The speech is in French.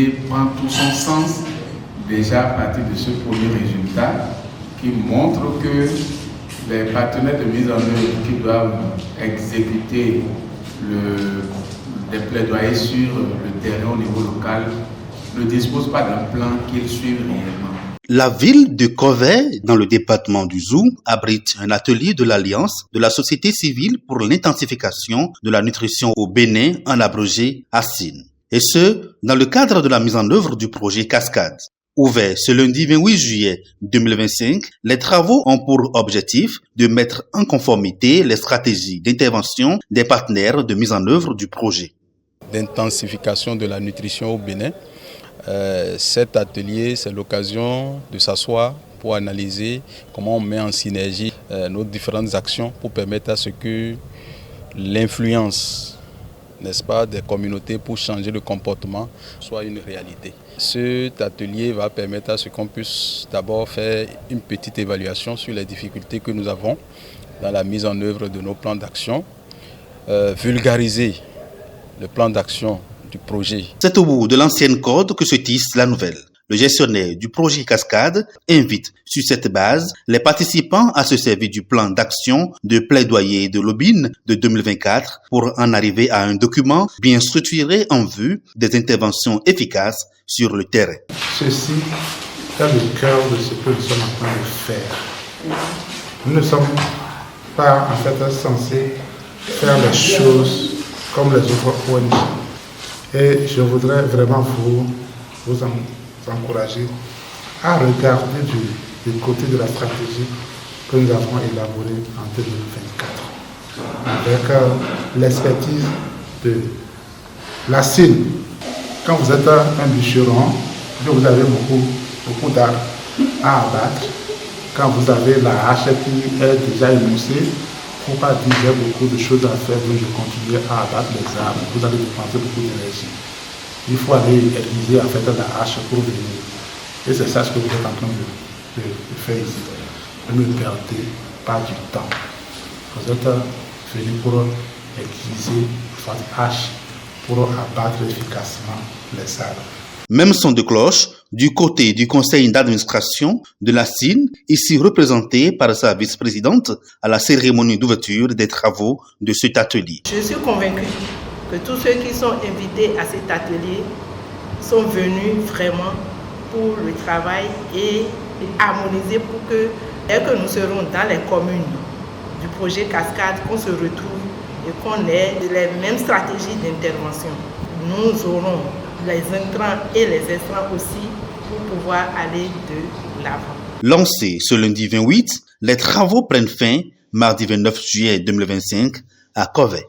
l'idée prend tout son sens déjà à partir de ce premier résultat qui montre que les partenaires de mise en œuvre qui doivent exécuter des plaidoyers sur le terrain au niveau local ne disposent pas d'un plan qu'ils suivent réellement. La ville de Covey, dans le département du Zou, abrite un atelier de l'Alliance de la société civile pour l'intensification de la nutrition au Bénin, en abrégé ASIN. Et ce, dans le cadre de la mise en œuvre du projet Cascade. Ouvert ce lundi 28 juillet 2025, les travaux ont pour objectif de mettre en conformité les stratégies d'intervention des partenaires de mise en œuvre du projet. D'intensification de la nutrition au Bénin. Cet atelier, c'est l'occasion de s'asseoir pour analyser comment on met en synergie nos différentes actions pour permettre à ce que l'influence, n'est-ce pas, des communautés pour changer le comportement soit une réalité. Cet atelier va permettre à ce qu'on puisse d'abord faire une petite évaluation sur les difficultés que nous avons dans la mise en œuvre de nos plans d'action, vulgariser le plan d'action du projet. C'est au bout de l'ancienne corde que se tisse la nouvelle. Le gestionnaire du projet Cascade invite sur cette base les participants à se servir du plan d'action de plaidoyer de l'Aubin de 2024 pour en arriver à un document bien structuré en vue des interventions efficaces sur le terrain. Ceci est le cœur de ce que nous sommes en train de faire. Nous ne sommes pas en fait censés faire les choses comme les autres ONG. Et je voudrais vraiment vous encourager à regarder du côté de la stratégie que nous avons élaborée en 2024 avec l'expertise de la CIN. Quand vous êtes un bûcheron, vous avez beaucoup d'arbres à abattre. Quand vous avez la hache qui est déjà émoussée, il ne faut pas dire qu'il y a beaucoup de choses à faire, donc je continue à abattre les arbres, vous allez dépenser beaucoup d'énergie. Il faut aller aiguiser en fait la hache pour venir. Et c'est ça ce que vous êtes en train de faire ici. Ne perdez pas du temps. Vous êtes venu pour aiguiser votre hache pour abattre efficacement les arbres. Même son de cloche du côté du conseil d'administration de la CIN, ici représenté par sa vice-présidente à la cérémonie d'ouverture des travaux de cet atelier. Je suis convaincue que tous ceux qui sont invités à cet atelier sont venus vraiment pour le travail et harmoniser pour que, dès que nous serons dans les communes du projet Cascade, qu'on se retrouve et qu'on ait les mêmes stratégies d'intervention. Nous aurons les intrants et les extrants aussi pour pouvoir aller de l'avant. Lancés ce lundi 28, les travaux prennent fin mardi 29 juillet 2025 à Covey.